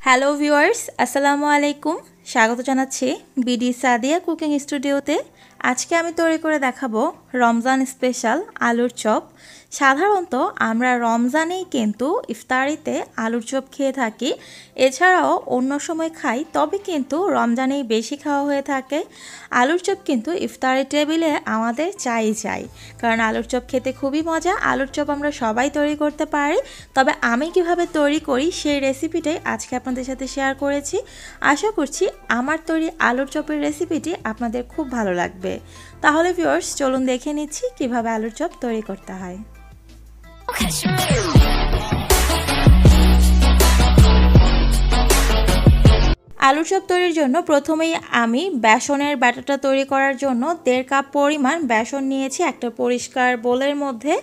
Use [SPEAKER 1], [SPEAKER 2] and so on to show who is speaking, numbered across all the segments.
[SPEAKER 1] Hello viewers, আসসালামু আলাইকুম। স্বাগত জানাচ্ছি বিডি সাদিয়া কুকিং স্টুডিওতে। আজকে আমি তৈরি করে দেখাবো রমজান স্পেশাল আলুর চপ। সাধারণত আমরা রমজানেই কিন্তু ইফতারিতে আলুর চপ খেয়ে থাকি, এছাড়াও অন্য সময় খাই, তবে কিন্তু রমজানেই বেশি খাওয়া হয়ে থাকে। আলুর চপ কিন্তু ইফতারের টেবিলে আমাদের চাই, কারণ আলুর চপ খেতে খুবই মজা। আলুর চপ আমরা সবাই তৈরি করতে পারি, তবে আমি কিভাবে তৈরি করি সেই রেসিপিটাই আজকে আপনাদের সাথে শেয়ার করেছি। আশা করছি আমার তৈরি আলুর চপের রেসিপিটি আপনাদের খুব ভালো লাগবে। তাহলে ভিউয়ার্স, চলুন দেখে নিচ্ছি কিভাবে আলুর চপ তৈরি করতে হয়। আলুর চপ তৈরির জন্য প্রথমেই আমি বেসনের ব্যাটারটা তৈরি করার জন্য 1.5 কাপ পরিমাণ বেসন নিয়েছি একটা পরিষ্কার বোলের মধ্যে।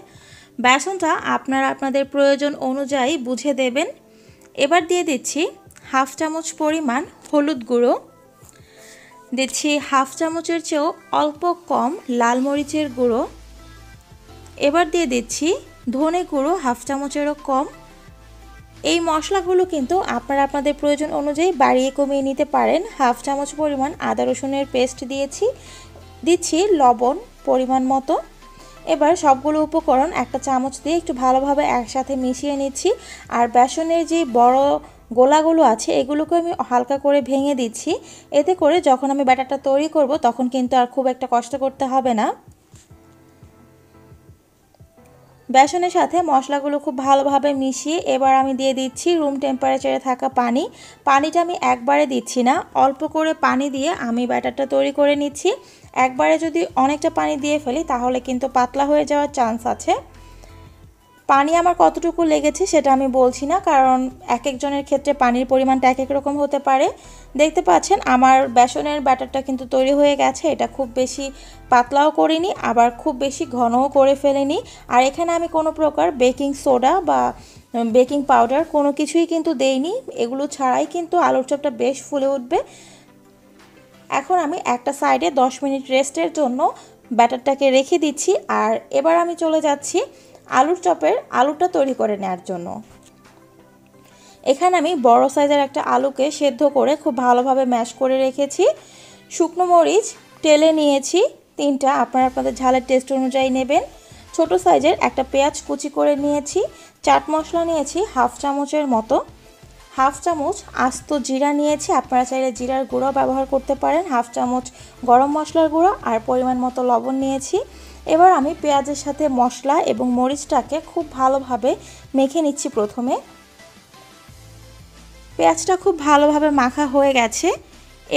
[SPEAKER 1] বেসনটা আপনারা আপনাদের প্রয়োজন অনুযায়ী বুঝে দেবেন। এবার দিয়ে দিচ্ছি 1/2 চামচ পরিমাণ হলুদ গুঁড়ো, দিচ্ছি 1/2 চামচের চেয়েও অল্প কম লাল মরিচের গুঁড়ো। এবার দিয়ে দিচ্ছি ধনে গুঁড়ো 1/2 চামচেরও কম। এই মশলাগুলো কিন্তু আপনারা আপনাদের প্রয়োজন অনুযায়ী বাড়িয়ে কমিয়ে নিতে পারেন। 1/2 চামচ পরিমাণ আদা রসুনের পেস্ট দিচ্ছি লবণ পরিমাণ মতো। এবার সবগুলো উপকরণ একটা চামচ দিয়ে একটু ভালোভাবে একসাথে মিশিয়ে নিচ্ছি। আর বেসনের যে বড় গোলাগুলো আছে এগুলোকে আমি হালকা করে ভেঙে দিচ্ছি, এতে করে যখন আমি ব্যাটারটা তৈরি করব তখন কিন্তু আর খুব একটা কষ্ট করতে হবে না। বেসনের সাথে মশলাগুলো খুব ভালোভাবে মিশিয়ে এবার আমি দিয়ে দিচ্ছি রুম টেম্পারেচারে থাকা পানি। পানিটা আমি একবারে দিচ্ছি না, অল্প করে পানি দিয়ে আমি ব্যাটারটা তৈরি করে নিচ্ছি। একবারে যদি অনেকটা পানি দিয়ে ফেলি তাহলে কিন্তু পাতলা হয়ে যাওয়ার চান্স আছে। পানি আমার কতটুকু লেগেছে সেটা আমি বলছি না, কারণ এক একজনের ক্ষেত্রে পানির পরিমাণটা এক এক রকম হতে পারে। দেখতে পাচ্ছেন আমার বেসনের ব্যাটারটা কিন্তু তৈরি হয়ে গেছে। এটা খুব বেশি পাতলাও করিনি, আবার খুব বেশি ঘনও করে ফেলিনি। আর এখানে আমি কোনো প্রকার বেকিং সোডা বা বেকিং পাউডার কোনো কিছুই কিন্তু দেইনি। এগুলো ছাড়াই কিন্তু আলুর চপটা বেশ ফুলে উঠবে। এখন আমি একটা সাইডে 10 মিনিট রেস্টের জন্য ব্যাটারটাকে রেখে দিচ্ছি। আর এবার আমি চলে যাচ্ছি আলুর চপের আলুটা তৈরি করে নেওয়ার জন্য। এখানে আমি বড় সাইজের একটা আলুকে সেদ্ধ করে খুব ভালোভাবে ম্যাশ করে রেখেছি। শুকনো মরিচ টেলে নিয়েছি 3টা, আপনারা আপনাদের ঝালের টেস্ট অনুযায়ী নেবেন। ছোট সাইজের একটা পেঁয়াজ কুচি করে নিয়েছি। চাট মশলা নিয়েছি 1/2 চামচের মতো। 1/2 চামচ আস্ত জিরা নিয়েছি, আপনারা চাইলে জিরার গুঁড়ো ব্যবহার করতে পারেন। 1/2 চামচ গরম মশলার গুঁড়ো আর পরিমাণ মতো লবণ নিয়েছি। এবার আমি পেঁয়াজের সাথে মশলা এবং মরিচটাকে খুব ভালোভাবে মেখে নিচ্ছি। প্রথমে পেঁয়াজটা খুব ভালোভাবে মাখা হয়ে গেছে।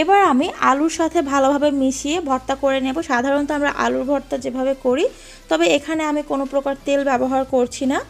[SPEAKER 1] এবার আমি আলুর সাথে ভালোভাবে মিশিয়ে ভর্তা করে নেব। সাধারণত আমরা আলুর ভর্তা যেভাবে করি, তবে এখানে আমি কোনো প্রকার তেল ব্যবহার করছি না।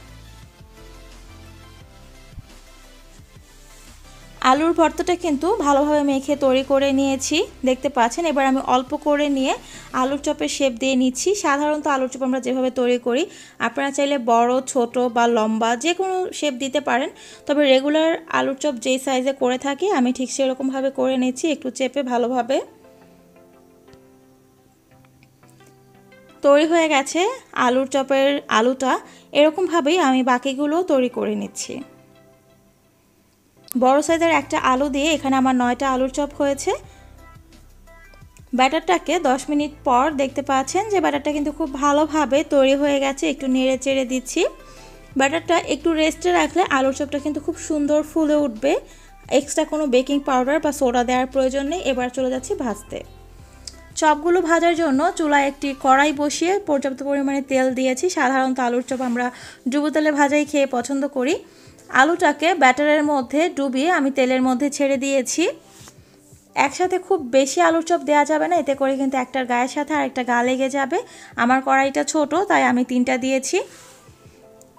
[SPEAKER 1] আলুর ভর্তাটা কিন্তু ভালোভাবে মেখে তৈরি করে নিয়েছি, দেখতে পাচ্ছেন। এবার আমি অল্প করে নিয়ে আলুর চপের শেপ দিয়ে নিচ্ছি। সাধারণত আলুর চপ আমরা যেভাবে তৈরি করি, আপনারা চাইলে বড়, ছোট বা লম্বা যে কোনো শেপ দিতে পারেন, তবে রেগুলার আলুর চপ যেই সাইজে করে থাকি আমি ঠিক সেরকমভাবে করে নিচ্ছি, একটু চেপে ভালোভাবে। তৈরি হয়ে গেছে আলুর চপের আলুটা। এরকমভাবেই আমি বাকিগুলো তৈরি করে নিচ্ছি। বড় সাইজের একটা আলু দিয়ে এখানে আমার 9টা আলুর চপ হয়েছে। ব্যাটারটাকে 10 মিনিট পর দেখতে পাচ্ছেন যে ব্যাটারটা কিন্তু খুব ভালোভাবে তৈরি হয়ে গেছে। একটু নেড়ে চেড়ে দিচ্ছি। ব্যাটারটা একটু রেস্টে রাখলে আলুর চপটা কিন্তু খুব সুন্দর ফুলে উঠবে। এক্সট্রা কোনো বেকিং পাউডার বা সোডা দেওয়ার প্রয়োজন নেই। এবার চলে যাচ্ছি ভাজতে। চপগুলো ভাজার জন্য চুলায় একটি কড়াই বসিয়ে পর্যাপ্ত পরিমাণে তেল দিয়েছি। সাধারণত আলুর চপ আমরা ডুবো তেলে ভাজাই খেয়ে পছন্দ করি। আলুটাকে ব্যাটারের মধ্যে ডুবিয়ে আমি তেলের মধ্যে ছেড়ে দিয়েছি। একসাথে খুব বেশি আলুর চপ দেওয়া যাবে না, এতে করে কিন্তু একটার গায়ের সাথে আরেকটা গা লেগে যাবে। আমার কড়াইটা ছোট, তাই আমি 3টা দিয়েছি।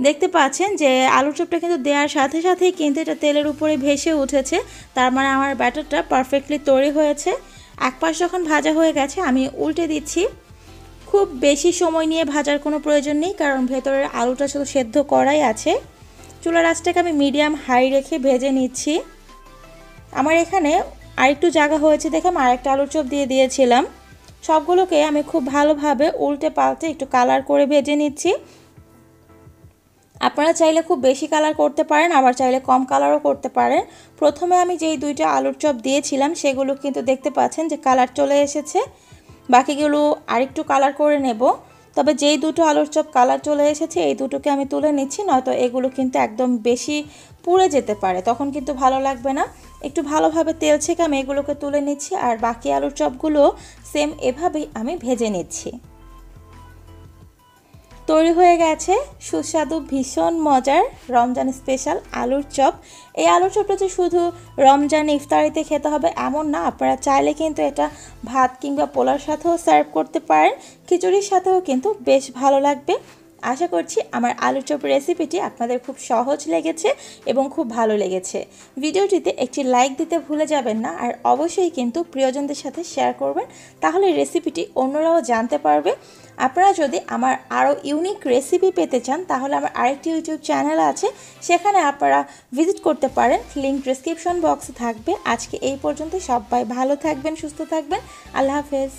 [SPEAKER 1] দেখতে পাচ্ছেন যে আলুর চপটা কিন্তু দেওয়ার সাথে সাথেই কিন্তু এটা তেলের উপরে ভেসে উঠেছে, তার মানে আমার ব্যাটারটা পারফেক্টলি তৈরি হয়েছে। এক পাশ যখন ভাজা হয়ে গেছে আমি উল্টে দিচ্ছি। খুব বেশি সময় নিয়ে ভাজার কোনো প্রয়োজন নেই, কারণ ভেতরের আলুটা শুধু সেদ্ধ করাই আছে। চুলার আঁচটাকে আমি মিডিয়াম হাই রেখে ভেজে নিচ্ছি। আমার এখানে আরেকটু জায়গা হয়েছে দেখে আমি আরেকটা আলুর চপ দিয়ে দিয়েছিলাম। সবগুলোকে আমি খুব ভালোভাবে উল্টে পাল্টে একটু কালার করে ভেজে নিচ্ছি। আপনারা চাইলে খুব বেশি কালার করতে পারেন, আবার চাইলে কম কালারও করতে পারেন। প্রথমে আমি যেই 2টা আলুর চপ দিয়েছিলাম সেগুলো কিন্তু দেখতে পাচ্ছেন যে কালার চলে এসেছে। বাকিগুলো আরেকটু কালার করে নেব। তবে যেই 2টো আলুর চপ কালার চলে এসেছে এই দুটোকে আমি তুলে নিচ্ছি, নয়তো এগুলো কিন্তু একদম বেশি পুড়ে যেতে পারে, তখন কিন্তু ভালো লাগবে না। একটু ভালোভাবে তেল ছেঁকে আমি এগুলোকে তুলে নিচ্ছি, আর বাকি আলুর চপগুলো সেম এভাবেই আমি ভেজে নিচ্ছি। তৈরি হয়ে গেছে সুস্বাদু ভীষণ মজার রমজান স্পেশাল আলুর চপ। এই আলুর চপটা যে শুধু রমজান ইফতারিতে খেতে হবে এমন না, আপনারা চাইলে কিন্তু এটা ভাত কিংবা পোলার সাথেও সার্ভ করতে পারেন, খিচুড়ির সাথেও কিন্তু বেশ ভালো লাগবে। আশা করছি আমার আলুর চপ রেসিপিটি আপনাদের খুব সহজ লেগেছে এবং খুব ভালো লেগেছে। ভিডিওটিতে একটি লাইক দিতে ভুলে যাবেন না, আর অবশ্যই কিন্তু প্রিয়জনদের সাথে শেয়ার করবেন, তাহলে রেসিপিটি অন্যরাও জানতে পারবে। আপনারা যদি আমার আরও ইউনিক রেসিপি পেতে চান তাহলে আমার আরেকটি ইউটিউব চ্যানেল আছে, সেখানে আপনারা ভিজিট করতে পারেন, লিঙ্ক ডেসক্রিপশন বক্সে থাকবে। আজকে এই পর্যন্ত, সবাই ভালো থাকবেন, সুস্থ থাকবেন, আল্লাহ হাফেজ।